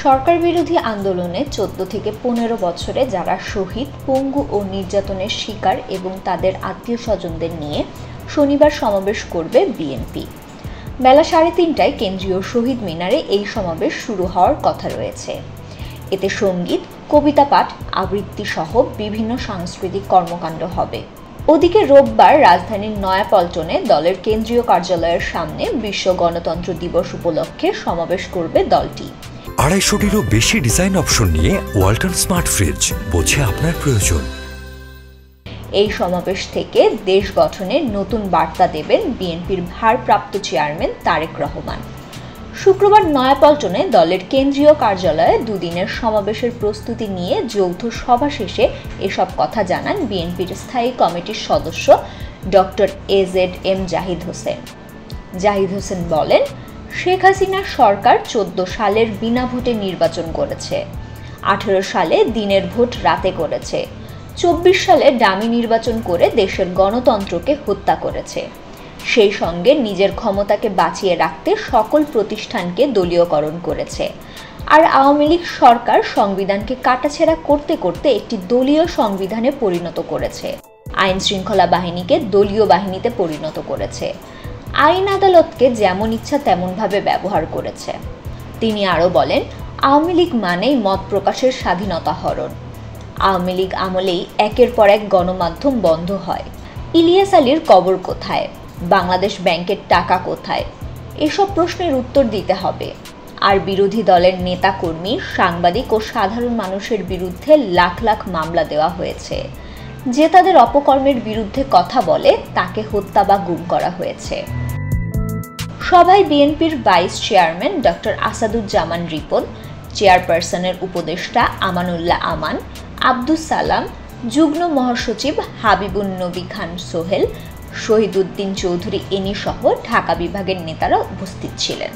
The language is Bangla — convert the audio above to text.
সরকার বিরোধী আন্দোলনে 14 থেকে 15 বছরে যারা শহীদ, পঙ্গু ও নির্যাতনের শিকার এবং তাদের আত্মীয়-স্বজনদের নিয়ে শনিবার সমাবেশ করবে বিএনপি। বেলা 3:30টায় কেন্দ্রীয় শহীদ মিনারে এই সমাবেশ শুরু হওয়ার কথা রয়েছে। এতে সঙ্গীত, কবিতা পাঠ, আবৃত্তি সহ বিভিন্ন সাংস্কৃতিক কর্মকাণ্ড হবে। ওদিকে রোববার রাজধানীর নয়াপল্টনে দলের কেন্দ্রীয় কার্যালয়ের সামনে বিশ্ব গণতন্ত্র দিবস উপলক্ষে সমাবেশ করবে দলটি। 250-টিরও বেশি ডিজাইন অপশন নিয়ে ওয়ালটন স্মার্ট ফ্রিজ, বোঝে আপনার প্রয়োজন। এই সমাবেশ থেকে দেশ গঠনের নতুন বার্তা দেবেন বিএনপির ভারপ্রাপ্ত চেয়ারম্যান তারেক রহমান। শুক্রবার নয়াপল্টনে দলের কেন্দ্রীয় কার্যালয়ে দুদিনের সমাবেশের প্রস্তুতি নিয়ে যৌথ সভা শেষে এসব কথা জানান বিএনপির স্থায়ী কমিটির সদস্য ডক্টর AZM জাহিদ হোসেন। জাহিদ হোসেন বলেন, শেখ হাসিনার সরকার 14 সালের বিনা ভোটে নির্বাচন করেছে, 18 সালে দিনের ভোট রাতে করেছে, 24 সালে ডামি নির্বাচন করে দেশের গণতন্ত্রকে হত্যা করেছে। সেই সঙ্গে নিজের ক্ষমতাকে বাঁচিয়ে রাখতে সকল প্রতিষ্ঠানকে দলীয়করণ করেছে। আর আওয়ামী লীগ সরকার সংবিধানকে কাটাছেঁড়া করতে করতে একটি দলীয় সংবিধানে পরিণত করেছে, আইন শৃঙ্খলা বাহিনীকে দলীয় বাহিনীতে পরিণত করেছে, আইন আদালতকে যেমন ইচ্ছা তেমনভাবে ব্যবহার করেছে। তিনি আরও বলেন, আওয়ামী লীগ মানেই মত প্রকাশের স্বাধীনতা হরণ। আওয়ামী লীগ আমলেই একের পর এক গণমাধ্যম বন্ধ হয়। ইলিয়াস আলীর কবর কোথায়? বাংলাদেশ ব্যাংকের টাকা কোথায়? এসব প্রশ্নের উত্তর দিতে হবে। আর বিরোধী দলের নেতাকর্মী, সাংবাদিক ও সাধারণ মানুষের বিরুদ্ধে লাখ লাখ মামলা দেওয়া হয়েছে। যে তাদের অপকর্মের বিরুদ্ধে কথা বলে তাকে হত্যা বা গুম করা হয়েছে। সভায় বিএনপির vice chairman doctor Asaduzzaman Ripon, চেয়ারপারসনের উপদেষ্টা আমানুল্লাহ আমান, আব্দুস সালাম, যুগ্ম মহাসচিব হাবিবুন নবী খান সোহেল, শহীদ উদ্দিন চৌধুরী এনি সহ ঢাকা বিভাগের নেতারা উপস্থিত ছিলেন।